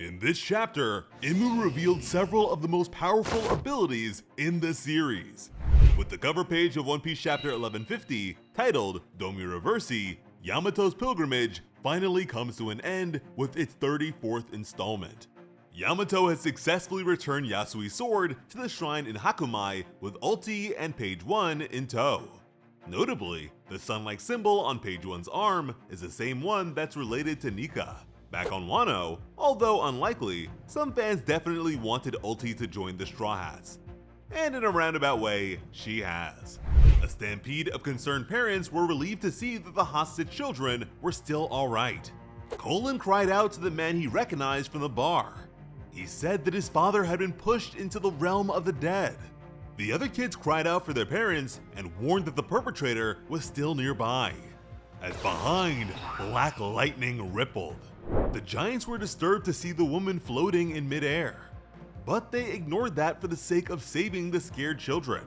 In this chapter, Imu revealed several of the most powerful abilities in the series. With the cover page of One Piece chapter 1150, titled Domi Reversi, Yamato's pilgrimage finally comes to an end with its 34th installment. Yamato has successfully returned Yasui's sword to the shrine in Hakumai with Ulti and page 1 in tow. Notably, the sun-like symbol on page 1's arm is the same one that's related to Nika. Back on Wano, although unlikely, some fans definitely wanted Ulti to join the Straw Hats. And in a roundabout way, she has. A stampede of concerned parents were relieved to see that the hostage children were still alright. Colin cried out to the man he recognized from the bar. He said that his father had been pushed into the realm of the dead. The other kids cried out for their parents and warned that the perpetrator was still nearby. As behind, black lightning rippled. The giants were disturbed to see the woman floating in midair, but they ignored that for the sake of saving the scared children.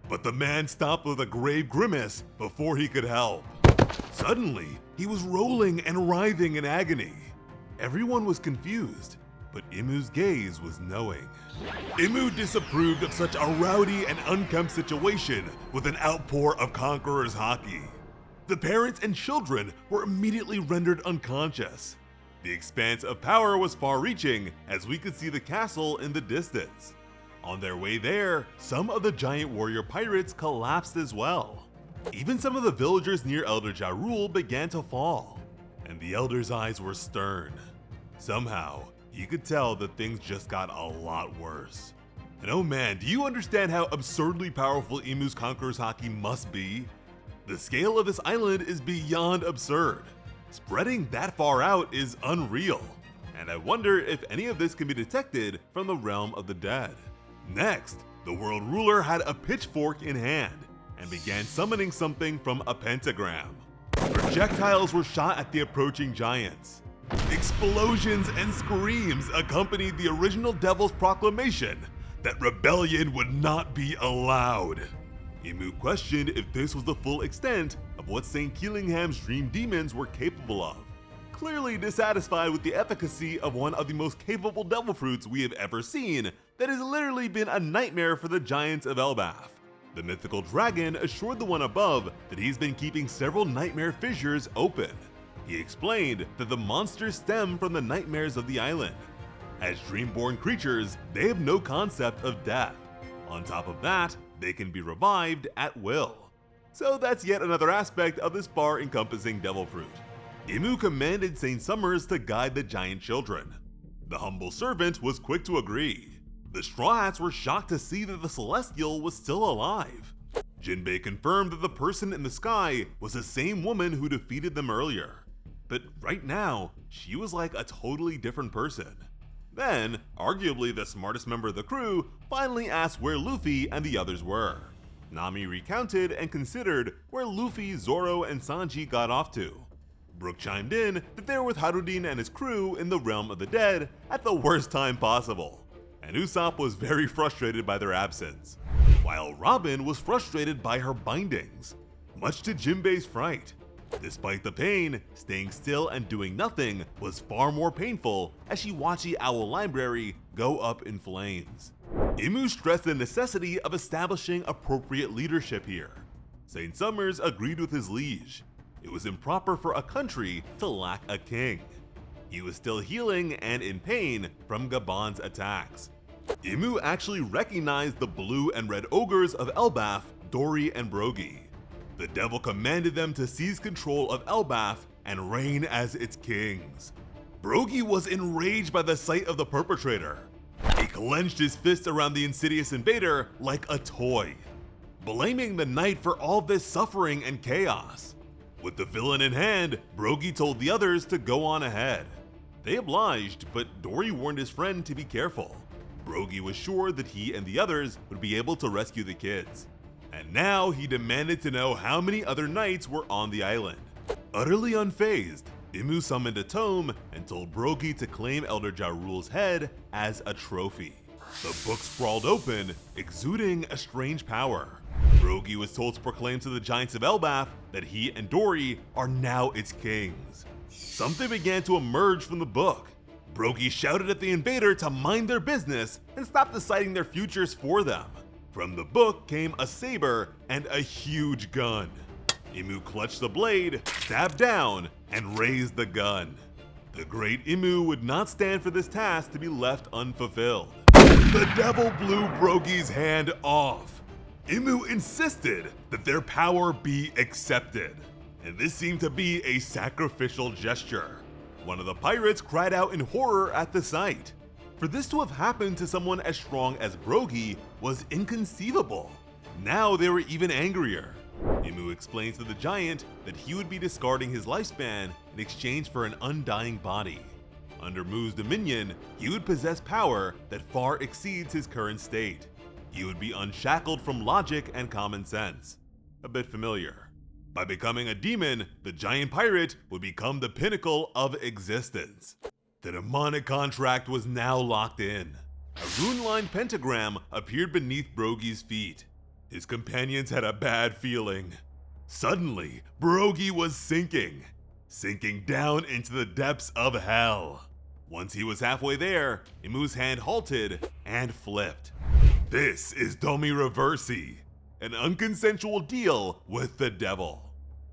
But the man stopped with a grave grimace before he could help. Suddenly, he was rolling and writhing in agony. Everyone was confused, but Imu's gaze was knowing. Imu disapproved of such a rowdy and unkempt situation with an outpour of Conqueror's haki. The parents and children were immediately rendered unconscious. The expanse of power was far-reaching, as we could see the castle in the distance. On their way there, some of the giant warrior pirates collapsed as well. Even some of the villagers near Elder Ja Rule began to fall, and the Elder's eyes were stern. Somehow, you could tell that things just got a lot worse. And oh man, do you understand how absurdly powerful Imu's Conqueror's haki must be? The scale of this island is beyond absurd. Spreading that far out is unreal, and I wonder if any of this can be detected from the realm of the dead. Next, the world ruler had a pitchfork in hand and began summoning something from a pentagram. Projectiles were shot at the approaching giants. Explosions and screams accompanied the original Devil's proclamation that rebellion would not be allowed. Imu questioned if this was the full extent of what St. Keelingham's dream demons were capable of, clearly dissatisfied with the efficacy of one of the most capable devil fruits we have ever seen that has literally been a nightmare for the giants of Elbaf. The mythical dragon assured the one above that he's been keeping several nightmare fissures open. He explained that the monsters stem from the nightmares of the island. As dreamborn creatures, they have no concept of death. On top of that, they can be revived at will. So that's yet another aspect of this far-encompassing devil fruit. Imu commanded Saint Summers to guide the giant children. The humble servant was quick to agree. The Straw Hats were shocked to see that the Celestial was still alive. Jinbei confirmed that the person in the sky was the same woman who defeated them earlier. But right now, she was like a totally different person. Then, arguably the smartest member of the crew finally asked where Luffy and the others were. Nami recounted and considered where Luffy, Zoro, and Sanji got off to. Brook chimed in that they were with Harudin and his crew in the realm of the dead at the worst time possible, and Usopp was very frustrated by their absence, while Robin was frustrated by her bindings, much to Jinbei's fright. Despite the pain, staying still and doing nothing was far more painful as she watched the Owl Library go up in flames. Imu stressed the necessity of establishing appropriate leadership here. Saint Summers agreed with his liege. It was improper for a country to lack a king. He was still healing and in pain from Gabon's attacks. Imu actually recognized the blue and red ogres of Elbaf, Dory and Brogy. The devil commanded them to seize control of Elbaf and reign as its kings. Brogy was enraged by the sight of the perpetrator. He clenched his fist around the insidious invader like a toy, blaming the knight for all this suffering and chaos. With the villain in hand, Brogy told the others to go on ahead. They obliged, but Dory warned his friend to be careful. Brogy was sure that he and the others would be able to rescue the kids. And now he demanded to know how many other knights were on the island. Utterly unfazed, Imu summoned a tome and told Brogy to claim Elder Ja Rule's head as a trophy. The book sprawled open, exuding a strange power. Brogy was told to proclaim to the giants of Elbaf that he and Dory are now its kings. Something began to emerge from the book. Brogy shouted at the invader to mind their business and stop deciding their futures for them. From the book came a saber and a huge gun. Imu clutched the blade, stabbed down, and raised the gun. The great Imu would not stand for this task to be left unfulfilled. The devil blew Brogy's hand off. Imu insisted that their power be accepted, and this seemed to be a sacrificial gesture. One of the pirates cried out in horror at the sight. For this to have happened to someone as strong as Brogy was inconceivable. Now they were even angrier. Imu explains to the giant that he would be discarding his lifespan in exchange for an undying body. Under Mu's dominion, he would possess power that far exceeds his current state. He would be unshackled from logic and common sense. A bit familiar. By becoming a demon, the giant pirate would become the pinnacle of existence. The demonic contract was now locked in. A rune-lined pentagram appeared beneath Brogy's feet. His companions had a bad feeling. Suddenly, Brogy was sinking down into the depths of hell. Once he was halfway there, Imu's hand halted and flipped. This is Domi Reversi, an unconsensual deal with the devil.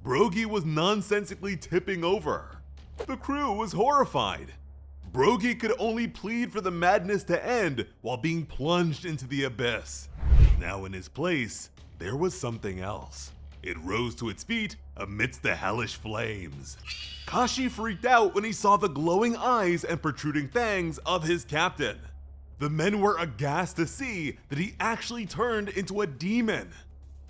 Brogy was nonsensically tipping over. The crew was horrified. Brogy could only plead for the madness to end while being plunged into the abyss. Now in his place, there was something else. It rose to its feet amidst the hellish flames. Kashi freaked out when he saw the glowing eyes and protruding fangs of his captain. The men were aghast to see that he actually turned into a demon.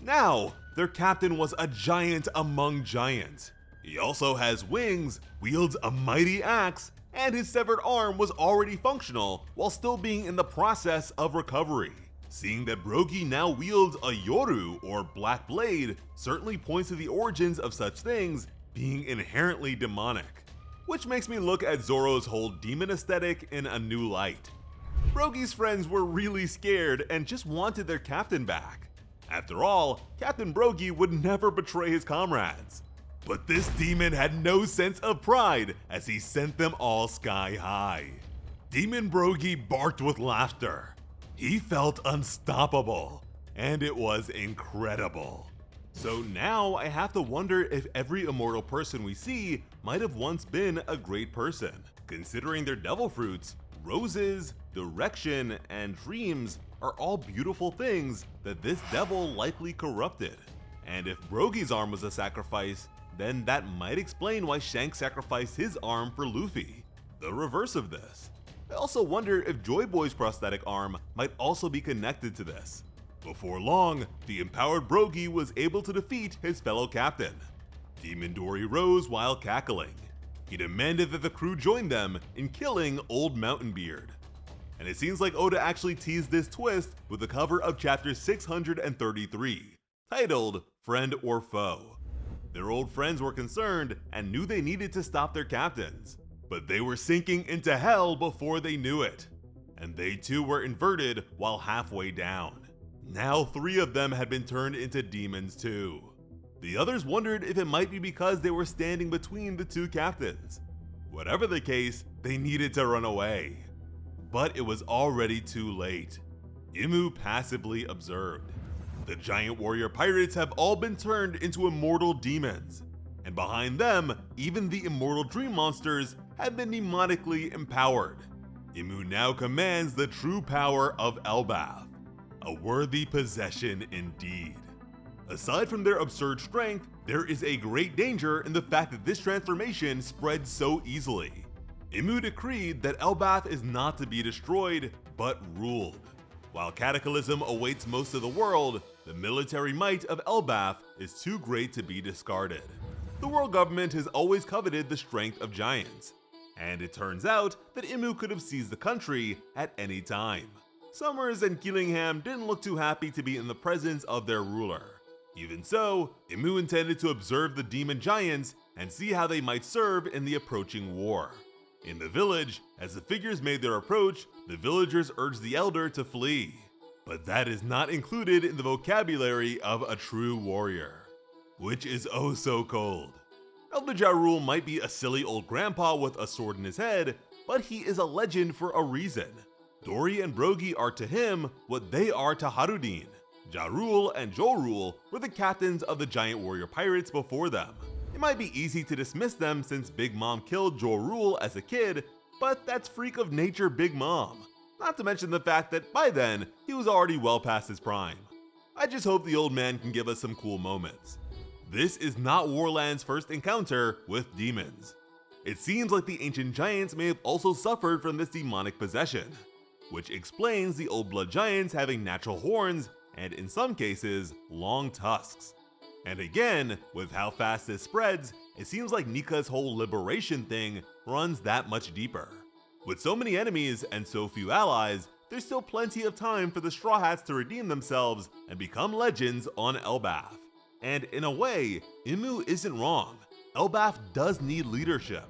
Now, their captain was a giant among giants. He also has wings, wields a mighty axe, and his severed arm was already functional while still being in the process of recovery. Seeing that Brogy now wields a Yoru, or black blade, certainly points to the origins of such things being inherently demonic, which makes me look at Zoro's whole demon aesthetic in a new light. Brogy's friends were really scared and just wanted their captain back. After all, Captain Brogy would never betray his comrades. But this demon had no sense of pride as he sent them all sky high. Demon Brogy barked with laughter. He felt unstoppable, and it was incredible. So now I have to wonder if every immortal person we see might have once been a great person. Considering their devil fruits, roses, direction, and dreams are all beautiful things that this devil likely corrupted. And if Brogy's arm was a sacrifice, then that might explain why Shanks sacrificed his arm for Luffy. The reverse of this. I also wonder if Joy Boy's prosthetic arm might also be connected to this. Before long, the empowered Brogy was able to defeat his fellow captain. Demon Dory rose while cackling. He demanded that the crew join them in killing Old Mountain Beard. And it seems like Oda actually teased this twist with the cover of chapter 633, titled Friend or Foe. Their old friends were concerned and knew they needed to stop their captains, but they were sinking into hell before they knew it. And they too were inverted while halfway down. Now 3 of them had been turned into demons too. The others wondered if it might be because they were standing between the 2 captains. Whatever the case, they needed to run away. But it was already too late. Imu passively observed. The giant warrior pirates have all been turned into immortal demons. And behind them, even the immortal dream monsters have been demonically empowered. Imu now commands the true power of Elbaf. A worthy possession indeed. Aside from their absurd strength, there is a great danger in the fact that this transformation spreads so easily. Imu decreed that Elbaf is not to be destroyed, but ruled. While cataclysm awaits most of the world, the military might of Elbaf is too great to be discarded. The world government has always coveted the strength of giants, and it turns out that Imu could have seized the country at any time. Summers and Killingham didn't look too happy to be in the presence of their ruler. Even so, Imu intended to observe the demon giants and see how they might serve in the approaching war. In the village, as the figures made their approach, the villagers urged the elder to flee. But that is not included in the vocabulary of a true warrior, which is oh so cold. Elder Ja Rule might be a silly old grandpa with a sword in his head, but he is a legend for a reason. Dory and Brogy are to him what they are to Harudin. Ja Rule and Jorul were the captains of the giant warrior pirates before them. It might be easy to dismiss them since Big Mom killed Jorul as a kid, but that's freak of nature Big Mom. Not to mention the fact that by then, he was already well past his prime. I just hope the old man can give us some cool moments. This is not Warland's first encounter with demons. It seems like the ancient giants may have also suffered from this demonic possession, which explains the old blood giants having natural horns and in some cases, long tusks. And again, with how fast this spreads, it seems like Nika's whole liberation thing runs that much deeper. With so many enemies and so few allies, there's still plenty of time for the Straw Hats to redeem themselves and become legends on Elbaf. And in a way, Imu isn't wrong. Elbaf does need leadership.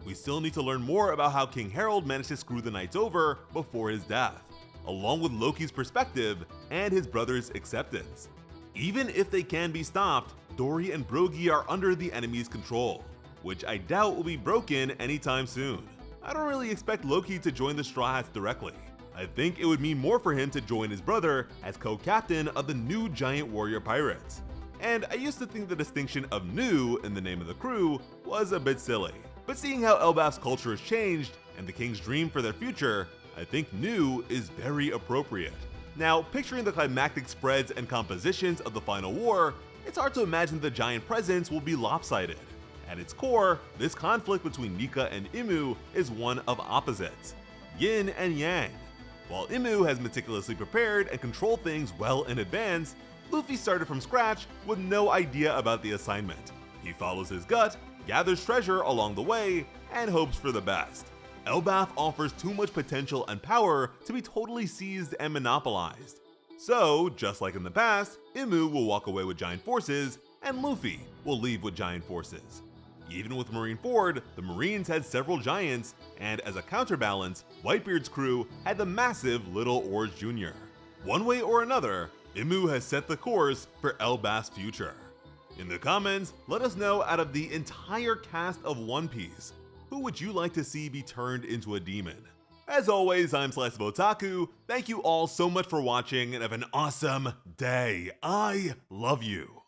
We still need to learn more about how King Harold managed to screw the Knights over before his death, along with Loki's perspective and his brother's acceptance. Even if they can be stopped, Dory and Brogy are under the enemy's control, which I doubt will be broken anytime soon. I don't really expect Loki to join the Straw Hats directly. I think it would mean more for him to join his brother as co-captain of the new giant warrior pirates. And I used to think the distinction of new in the name of the crew was a bit silly. But seeing how Elbaf's culture has changed and the king's dream for their future, I think new is very appropriate. Now, picturing the climactic spreads and compositions of the final war, it's hard to imagine the giant presence will be lopsided. At its core, this conflict between Nika and Imu is one of opposites, yin and yang. While Imu has meticulously prepared and controlled things well in advance, Luffy started from scratch with no idea about the assignment. He follows his gut, gathers treasure along the way, and hopes for the best. Elbaf offers too much potential and power to be totally seized and monopolized. So, just like in the past, Imu will walk away with giant forces, and Luffy will leave with giant forces. Even with Marineford, the Marines had several giants, and as a counterbalance, Whitebeard's crew had the massive Little Oars Jr. One way or another, Imu has set the course for Elbaf's future. In the comments, let us know out of the entire cast of One Piece, who would you like to see be turned into a demon? As always, I'm Slice of Otaku. Thank you all so much for watching and have an awesome day. I love you.